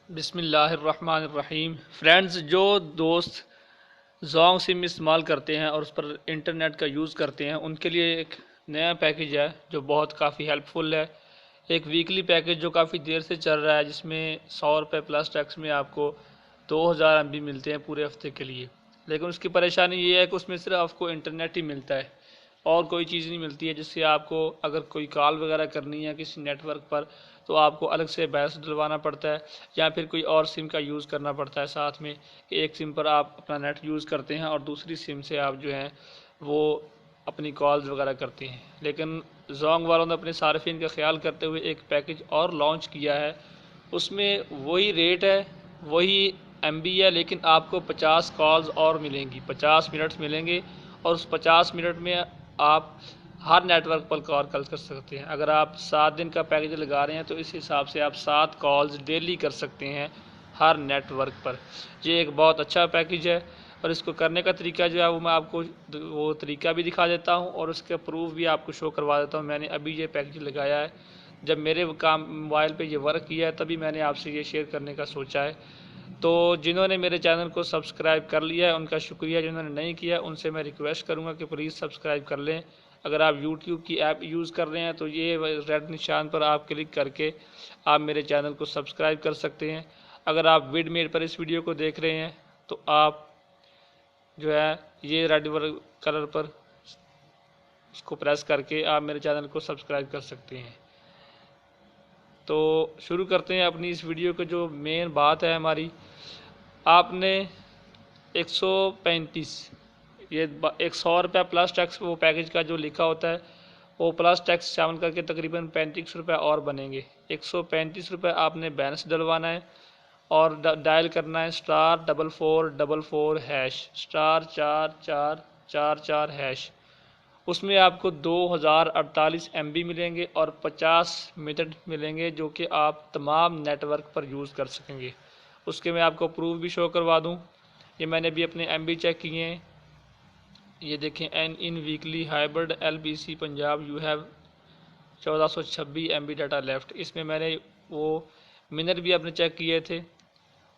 بسم اللہ الرحمن الرحیم۔ فرینڈز، جو دوست زونگ سم استعمال کرتے ہیں اور اس پر انٹرنیٹ کا یوز کرتے ہیں ان کے لیے ایک نیا پیکیج ہے جو کافی ہیلپ فل ہے۔ ایک ویکلی پیکیج جو کافی دیر سے چل رہا ہے، جس میں 100 روپے پلس ٹیکس میں آپ کو 2000 MB ملتے ہیں پورے ہفتے کے لیے۔ لیکن اس کی پریشانی یہ ہے کہ اس میں صرف آپ کو انٹرنیٹ ہی ملتا ہے اور کوئی چیز نہیں ملتی ہے، جس سے آپ کو اگر کوئی کال وغیرہ کرنی ہے کسی نیٹ ورک پر تو آپ کو الگ سے بیلنس ڈلوانا پڑتا ہے، یا پھر کوئی اور سم کا یوز کرنا پڑتا ہے ساتھ میں، کہ ایک سم پر آپ اپنا نیٹ یوز کرتے ہیں اور دوسری سم سے آپ جو ہیں وہ اپنی کالز وغیرہ کرتے ہیں۔ لیکن زونگ والوں نے اپنے صارفین کا خیال کرتے ہوئے ایک پیکیج اور لانچ کیا ہے۔ اس میں وہی ریٹ ہے، وہی MB ہے، لیکن آپ کو 50 کالز اور ملیں گی، 50 منٹس ملیں گے، اور اس 50 منٹ میں آپ ہر نیٹ ورک پر کال کر سکتے ہیں۔ اگر آپ 7 دن کا پیکیج لگا رہے ہیں تو اس حساب سے آپ 7 کالز ڈیلی کر سکتے ہیں ہر نیٹ ورک پر۔ یہ ایک بہت اچھا پیکیج ہے، اور اس کو کرنے کا طریقہ جو ہے وہ میں آپ کو وہ طریقہ بھی دکھا دیتا ہوں اور اس کا پروف بھی آپ کو شو کروا دیتا ہوں۔ میں نے ابھی یہ پیکیج لگایا ہے، جب میرے موبائل پہ یہ ورک کیا ہے تبھی میں نے آپ سے یہ شیئر کرنے کا سوچا ہے۔ تو جنہوں نے میرے چینل کو سبسکرائب کر لیا ہے ان کا شکریہ، جنہوں نے نہیں کیا ان سے میں ریکویسٹ کروں گا کہ پلیز سبسکرائب کر لیں۔ اگر آپ یوٹیوب کی ایپ یوز کر رہے ہیں تو یہ ریڈ نشان پر آپ کلک کر کے آپ میرے چینل کو سبسکرائب کر سکتے ہیں۔ اگر آپ وڈ میٹ پر اس ویڈیو کو دیکھ رہے ہیں تو آپ جو ہے یہ ریڈ کلر پر اس کو پریس کر کے آپ میرے چینل کو سبسکرائب کر سکتے ہیں۔ تو شروع کرتے ہیں اپنی اس ویڈیو کو۔ جو مین بات ہے ہماری، آپ نے 135 یہ 100 روپے پلس ٹیکس وہ پیکیج کا جو لکھا ہوتا ہے وہ پلس ٹیکس شامل کر کے تقریباً 35 روپے اور بنیں گے۔ 135 روپے آپ نے بیلنس ڈلوانا ہے اور ڈائل کرنا ہے *4444# *4444#۔ اس میں آپ کو 2048 MB ملیں گے اور 50 منٹ ملیں گے، جو کہ آپ تمام نیٹ ورک پر یوز کر سکیں گے۔ اس کے میں آپ کو پروف بھی شو کروا دوں۔ یہ میں نے بھی اپنے MB چیک کیے ہیں، یہ دیکھیں ان weekly hybrid LBC Punjab you have 1426 MB data left. اس میں میں نے وہ منٹ بھی اپنے چیک کیے تھے،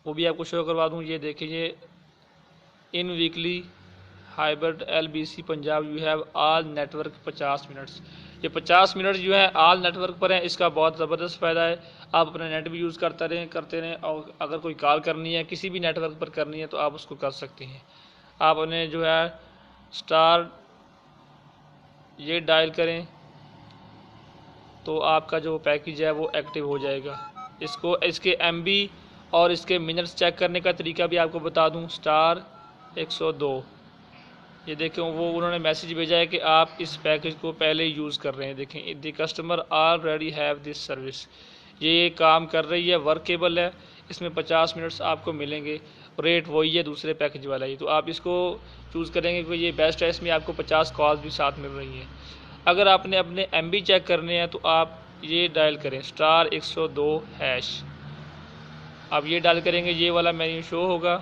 وہ بھی آپ کو شو کروا دوں۔ یہ دیکھیں، یہ ان weekly hybrid LBC Punjab you have all network 50 minutes. یہ 50 منٹ جو ہے آل نیٹ ورک پر ہیں، اس کا بہت زبردست فائدہ ہے۔ آپ اپنا نیٹ بھی یوز کرتے رہیں اور اگر کوئی کال کرنی ہے کسی بھی نیٹ ورک پر کرنی ہے تو آپ اس کو کر سکتے ہیں۔ آپ انہیں جو ہے سٹار یہ ڈائل کریں تو آپ کا جو پیکیج ہے وہ ایکٹیو ہو جائے گا۔ اس کے MB اور اس کے منٹس چیک کرنے کا طریقہ بھی آپ کو بتا دوں۔ *102، یہ دیکھیں وہ انہوں نے میسیج بھیجا ہے کہ آپ اس پیکیج کو پہلے یوز کر رہے ہیں۔ دیکھیں the customer already have this service, یہ کام کر رہی ہے، ورکیبل ہے۔ اس میں 50 منٹس آپ کو ملیں گے، ریٹ وہی ہے دوسرے پیکیج والا ہی، تو آپ اس کو چوز کریں گے کہ یہ بیسٹ ہے۔ اس میں آپ کو 50 کالز بھی ساتھ مل رہی ہیں۔ اگر آپ نے اپنے MB چیک کرنے ہیں تو آپ یہ ڈائل کریں *102#۔ آپ یہ ڈائل کریں گے، یہ والا مینیو شو ہوگا۔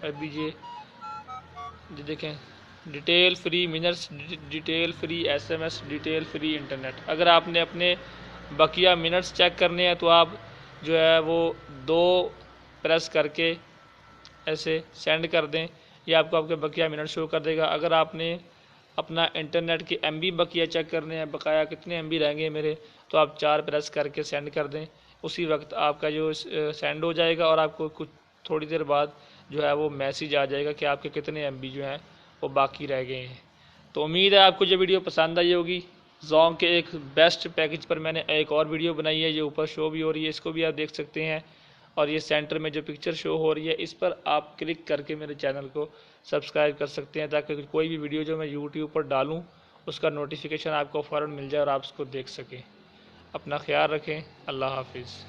ابھی یہ دیکھیں، detail free minutes, detail free SMS، detail free internet. اگر آپ نے اپنے بقیہ منٹس چیک کرنے ہیں تو آپ جو ہے وہ 2 پریس کر کے ایسے سینڈ کر دیں، یہ آپ کو آپ کے بقیہ منٹ شو کر دے گا۔ اگر آپ نے اپنا انٹرنیٹ کے MB بقیہ چیک کرنے ہیں، بقایا کتنے MB رہیں گے میرے، تو آپ 4 پریس کر کے سینڈ کر دیں، اسی وقت آپ کا جو سینڈ ہو جائے گا اور آپ کو کچھ تھوڑی دیر بعد جو ہے وہ میسیج آ جائے گا کہ آپ کے کتنے MB جو ہیں وہ باقی رہ گئے ہیں۔ تو امید ہے آپ کو یہ ویڈیو پسند آئی ہوگی۔ زونگ کے ایک بیسٹ پیکیج پر میں نے ایک اور ویڈیو بنائی ہے، یہ اوپر شو بھی ہو رہی ہے، اس کو بھی آپ دیکھ سکتے ہیں، اور یہ سینٹر میں جو پکچر شو ہو رہی ہے اس پر آپ کلک کر کے میرے چینل کو سبسکرائب کر سکتے ہیں، تاکہ کوئی بھی ویڈیو جو میں یوٹیوب پر ڈالوں اس کا نوٹیفیکیشن آپ کو فوراً مل جائے اور آپ اس کو دیکھ سکیں۔ اپنا خیال رکھیں، اللہ حافظ۔